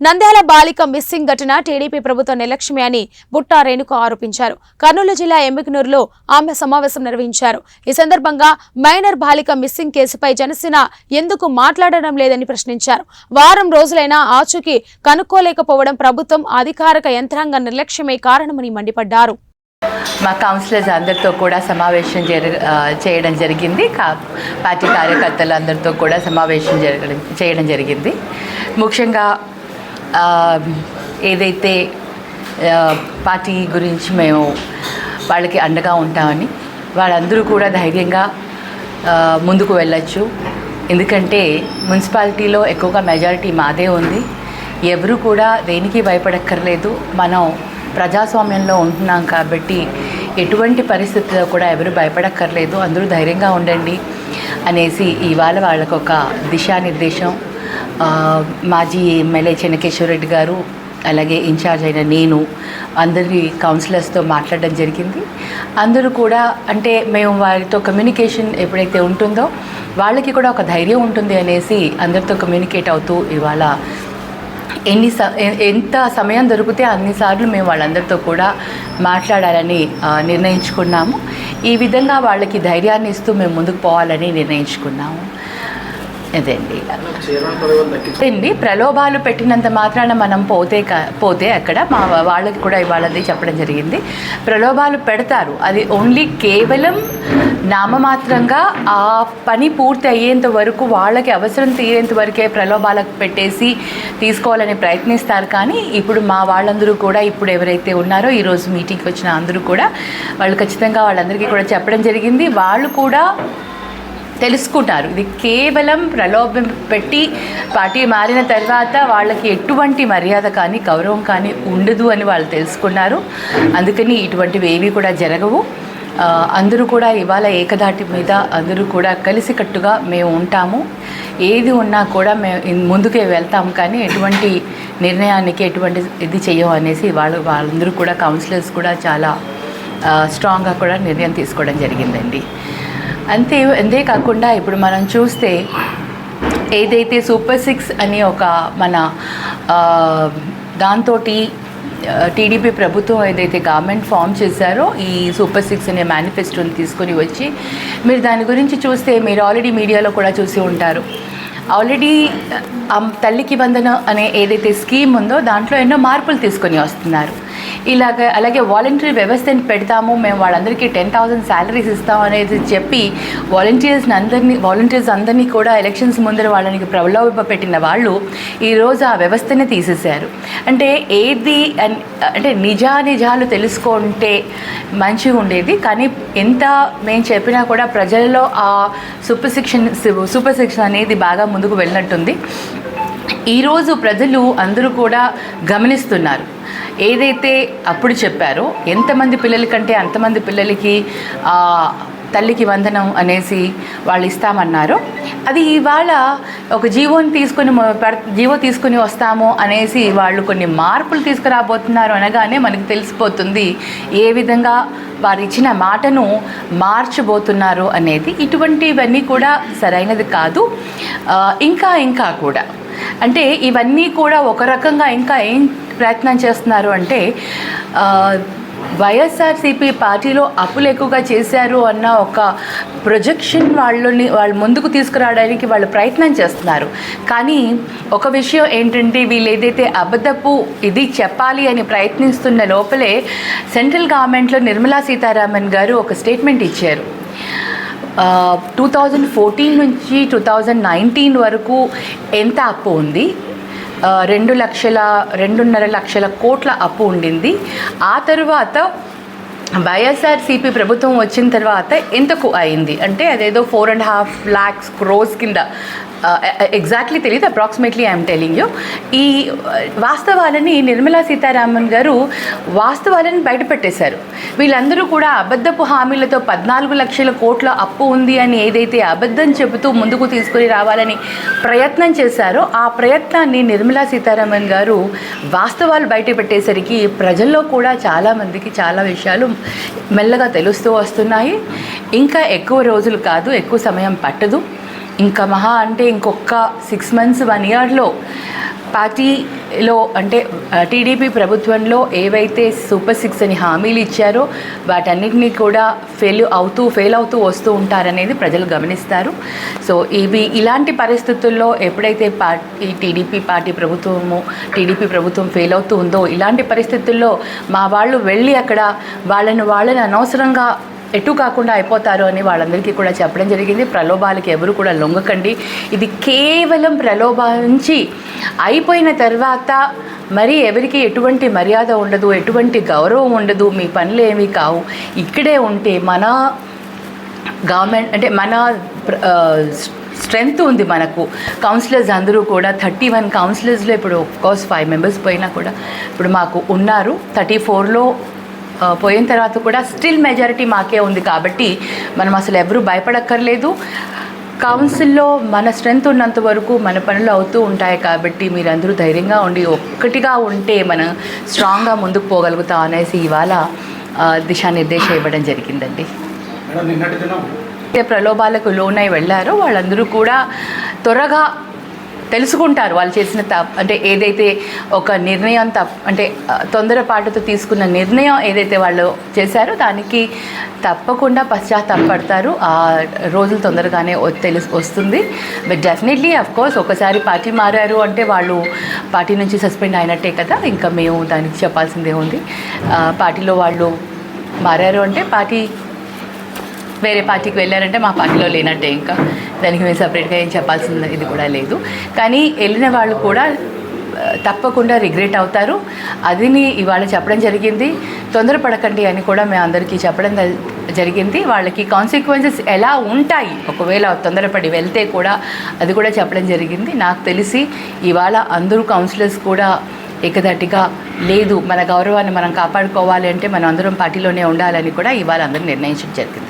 నంద్యాల బాలిక మిస్సింగ్ ఘటన టీడీపీ ప్రభుత్వ నిర్లక్ష్యమే అని బుట్టా రేణుక ఆరోపించారు. కర్నూలు జిల్లా ఎమ్మికనూరులో ఆమె సమావేశం నిర్వహించారు. ఈ సందర్భంగా మైనర్ బాలిక మిస్సింగ్ కేసుపై జనసేన ఎందుకు మాట్లాడడం లేదని ప్రశ్నించారు. వారం రోజులైనా ఆచూకీ కనుక్కోలేకపోవడం ప్రభుత్వం అధికారిక యంత్రాంగ నిర్లక్ష్యమే కారణమని మండిపడ్డారు. మా కౌన్సిలర్స్ అందరితో కూడా సమావేశం చేయడం జరిగింది. పార్టీ కార్యకర్తలు అందరితో కూడా సమావేశం చేయడం జరిగింది. ముఖ్యంగా ఏదైతే పార్టీ గురించి మేము వాళ్ళకి అండగా ఉంటామని వాళ్ళందరూ కూడా ధైర్యంగా ముందుకు వెళ్ళచ్చు. ఎందుకంటే మున్సిపాలిటీలో ఎక్కువగా మెజారిటీ మాదే ఉంది. ఎవరు కూడా దేనికి భయపడక్కర్లేదు. మనం ప్రజాస్వామ్యంలో ఉంటున్నాం కాబట్టి ఎటువంటి పరిస్థితుల్లో కూడా ఎవరు భయపడక్కర్లేదు. అందరూ ధైర్యంగా ఉండండి అనేసి ఇవాళ వాళ్ళకు ఒక దిశానిర్దేశం మాజీ ఎమ్మెల్యే చెన్నకేశ్వర రెడ్డి గారు, అలాగే ఇన్ఛార్జ్ అయిన నేను అందరి కౌన్సిలర్స్తో మాట్లాడడం జరిగింది. అందరూ కూడా అంటే మేము వారితో కమ్యూనికేషన్ ఎప్పుడైతే ఉంటుందో వాళ్ళకి కూడా ఒక ధైర్యం ఉంటుంది అనేసి అందరితో కమ్యూనికేట్ అవుతూ ఇవాళ ఎంత సమయం దొరికితే అన్నిసార్లు మేము వాళ్ళందరితో కూడా మాట్లాడాలని నిర్ణయించుకున్నాము. ఈ విధంగా వాళ్ళకి ధైర్యాన్ని ఇస్తూ మేము ముందుకు పోవాలని నిర్ణయించుకున్నాము. అదేండి ప్రలోభాలు పెట్టినంత మాత్రాన మనం పోతే అక్కడ మా వాళ్ళకి కూడా ఇవాళది చెప్పడం జరిగింది. ప్రలోభాలు పెడతారు, అది ఓన్లీ కేవలం నామమాత్రంగా ఆ పని పూర్తి అయ్యేంత వరకు వాళ్ళకి అవసరం తీరేంత వరకే ప్రలోభాలకు పెట్టేసి తీసుకోవాలని ప్రయత్నిస్తారు. కానీ ఇప్పుడు మా వాళ్ళందరూ కూడా ఇప్పుడు ఎవరైతే ఉన్నారో ఈరోజు మీటింగ్కి వచ్చిన అందరూ కూడా వాళ్ళు ఖచ్చితంగా వాళ్ళందరికీ కూడా చెప్పడం జరిగింది. వాళ్ళు కూడా తెలుసుకుంటారు ఇది కేవలం ప్రలోభం పెట్టి పార్టీ మారిన తర్వాత వాళ్ళకి ఎటువంటి మర్యాద కానీ గౌరవం కానీ ఉండదు అని వాళ్ళు తెలుసుకున్నారు. అందుకని ఇటువంటివి ఏవి కూడా జరగవు. అందరూ కూడా ఇవాళ ఏకధాటి మీద అందరూ కూడా కలిసికట్టుగా మేము ఉంటాము. ఏది ఉన్నా కూడా మేము ముందుకే వెళ్తాము. కానీ ఎటువంటి నిర్ణయానికి ఎటువంటి ఇది చెయ్యం అనేసి వాళ్ళందరూ కూడా కౌన్సిలర్స్ కూడా చాలా స్ట్రాంగ్గా కూడా నిర్ణయం తీసుకోవడం జరిగిందండి. అంతేకాకుండా ఇప్పుడు మనం చూస్తే ఏదైతే సూపర్ 6 అని ఒక మన దాంతో టీడీపీ ప్రభుత్వం ఏదైతే గవర్నమెంట్ ఫామ్ చేశారో ఈ సూపర్ 6 అనే మేనిఫెస్టోని తీసుకొని వచ్చి మీరు దాని గురించి చూస్తే మీరు ఆల్రెడీ మీడియాలో కూడా చూసి ఉంటారు. ఆల్రెడీ తల్లికి వందన అనే ఏదైతే స్కీమ్ ఉందో దాంట్లో ఎన్నో మార్పులు తీసుకొని వస్తున్నారు. అలాగే వాలంటరీ వ్యవస్థని పెడతాము, మేము వాళ్ళందరికీ 10,000 శాలరీస్ ఇస్తాం అనేది చెప్పి వాలంటీర్స్ అందరినీ కూడా ఎలక్షన్స్ ముందర వాళ్ళకి ప్రలోభ పెట్టిన వాళ్ళు ఈరోజు ఆ వ్యవస్థనే తీసేశారు. అంటే అంటే నిజాలు తెలుసుకుంటే మంచిగా ఉండేది. కానీ ఎంత మేము చెప్పినా కూడా ప్రజల్లో ఆ సూపర్ సిక్స్ అనేది బాగా ముందుకు వెళ్ళినట్టుంది. ఈరోజు ప్రజలు అందరూ కూడా గమనిస్తున్నారు. ఏదైతే అప్పుడు చెప్పారో ఎంతమంది పిల్లల కంటే అంతమంది పిల్లలకి తల్లికి వందనం అనేసి వాళ్ళు ఇస్తామన్నారో అది ఇవాళ ఒక జీవో తీసుకొని వస్తాము అనేసి వాళ్ళు కొన్ని మార్పులు తీసుకురాబోతున్నారు అనగానే మనకు తెలిసిపోతుంది ఏ విధంగా వారు ఇచ్చిన మాటను మార్చబోతున్నారు అనేది. ఇటువంటివన్నీ కూడా సరైనది కాదు. ఇంకా కూడా అంటే ఇవన్నీ కూడా ఒక రకంగా ఇంకా ఏం ప్రయత్నం చేస్తున్నారు అంటే వైఎస్ఆర్సీపీ పార్టీలో అప్పులు ఎక్కువగా చేశారు అన్న ఒక ప్రొజెక్షన్ వాళ్ళు ముందుకు తీసుకురావడానికి వాళ్ళు ప్రయత్నం చేస్తున్నారు. కానీ ఒక విషయం ఏంటంటే వీళ్ళు ఏదైతే అబద్ధపు ఇది చెప్పాలి అని ప్రయత్నిస్తున్న లోపలే సెంట్రల్ గవర్నమెంట్లో నిర్మలా సీతారామన్ గారు ఒక స్టేట్మెంట్ ఇచ్చారు. 2014 నుంచి 2019 వరకు ఎంత అప్పు ఉంది, 2.5 లక్షల కోట్ల అప్పు ఉండింది. ఆ తర్వాత వైఎస్ఆర్సీపీ ప్రభుత్వం వచ్చిన తర్వాత ఎంతకు అయింది అంటే అదేదో 4.5 lakhs crores కింద ఎగ్జాక్ట్లీ తెలియదు, అప్రాక్సిమేట్లీ ఐఎమ్ టెలింగ్ యూ. ఈ వాస్తవాలని నిర్మలా సీతారామన్ గారు వాస్తవాలను బయటపెట్టేశారు. వీళ్ళందరూ కూడా అబద్ధపు హామీలతో 14 లక్షల కోట్ల అప్పు ఉంది అని ఏదైతే అబద్ధం చెబుతూ ముందుకు తీసుకొని రావాలని ప్రయత్నం చేశారో ఆ ప్రయత్నాన్ని నిర్మలా సీతారామన్ గారు వాస్తవాలు బయటపెట్టేసరికి ప్రజల్లో కూడా చాలామందికి చాలా విషయాలు మెల్లగా తెలుస్తూ వస్తున్నాయి. ఇంకా ఎక్కువ రోజులు కాదు, ఎక్కువ సమయం పట్టదు. ఇంకా మహా అంటే ఇంకొక 6 months 1 yearలో పార్టీలో అంటే టీడీపీ ప్రభుత్వంలో ఏవైతే సూపర్ 6 అని హామీలు ఇచ్చారో వాటన్నిటినీ కూడా ఫెయిల్ అవుతూ వస్తూ ఉంటారనేది ప్రజలు గమనిస్తారు. సో ఇలాంటి పరిస్థితుల్లో ఎప్పుడైతే టీడీపీ ప్రభుత్వం ఫెయిల్ అవుతూ ఉందో, ఇలాంటి పరిస్థితుల్లో మా వాళ్ళు వెళ్ళి అక్కడ వాళ్ళని అనవసరంగా ఎటు కాకుండా అయిపోతారు అని వాళ్ళందరికీ కూడా చెప్పడం జరిగింది. ప్రలోభాలకి ఎవరు కూడా లొంగకండి. ఇది కేవలం ప్రలోభించి అయిపోయిన తర్వాత మరి ఎవరికి ఎటువంటి మర్యాద ఉండదు, ఎటువంటి గౌరవం ఉండదు, మీ పనులు ఏమీ కావు. ఇక్కడే ఉంటే మన గవర్నమెంట్ అంటే మన స్ట్రెంగ్త్ ఉంది. మనకు కౌన్సిలర్స్ అందరూ కూడా 31 కౌన్సిలర్స్లో ఇప్పుడు కోర్స్ 5 మెంబర్స్ పోయినా కూడా ఇప్పుడు మాకు ఉన్నారు. 34లో పోయిన తర్వాత కూడా స్టిల్ మెజారిటీ మాకే ఉంది. కాబట్టి మనం అసలు ఎవరూ భయపడక్కర్లేదు. కౌన్సిల్లో మన స్ట్రెంగ్త్ ఉన్నంత వరకు మన పనులు అవుతూ ఉంటాయి. కాబట్టి మీరందరూ ధైర్యంగా ఉండి ఒక్కటిగా ఉంటే మనం స్ట్రాంగ్గా ముందుకు పోగలుగుతాం అనేసి ఇవాళ దిశానిర్దేశం ఇవ్వడం జరిగిందండి. ప్రలోభాలకు లోనై వెళ్ళారో వాళ్ళందరూ కూడా త్వరగా తెలుసుకుంటారు వాళ్ళు చేసిన అంటే ఏదైతే ఒక నిర్ణయం అంటే తొందరపాటుతో తీసుకున్న నిర్ణయం ఏదైతే వాళ్ళు చేశారో దానికి తప్పకుండా పశ్చాత్తాపడతారు. ఆ రోజులు తొందరగానే వస్తుంది. బట్ డెఫినెట్లీ అఫ్కోర్స్ ఒకసారి పార్టీ మారారు అంటే వాళ్ళు పార్టీ నుంచి సస్పెండ్ అయినట్టే కదా. ఇంకా మేము దానికి చెప్పాల్సిందే ఉంది. పార్టీలో వాళ్ళు మారారు అంటే వేరే పార్టీకి వెళ్ళారంటే మా పార్టీలో లేనట్టే. ఇంకా దానికి మేము సపరేట్గా ఏం చెప్పాల్సింది ఇది కూడా లేదు. కానీ వెళ్ళిన వాళ్ళు కూడా తప్పకుండా రిగ్రెట్ అవుతారు. అదిని ఇవాళ చెప్పడం జరిగింది. తొందరపడకండి అని కూడా మేము అందరికీ చెప్పడం జరిగింది. వాళ్ళకి కాన్సిక్వెన్సెస్ ఎలా ఉంటాయి ఒకవేళ తొందరపడి వెళ్తే కూడా అది కూడా చెప్పడం జరిగింది. నాకు తెలిసి ఇవాళ అందరూ కౌన్సిలర్స్ కూడా ఏకధాటిగా లేదు, మన గౌరవాన్ని మనం కాపాడుకోవాలి అంటే మనం అందరం పార్టీలోనే ఉండాలని కూడా ఇవాళ అందరూ నిర్ణయించడం జరిగింది.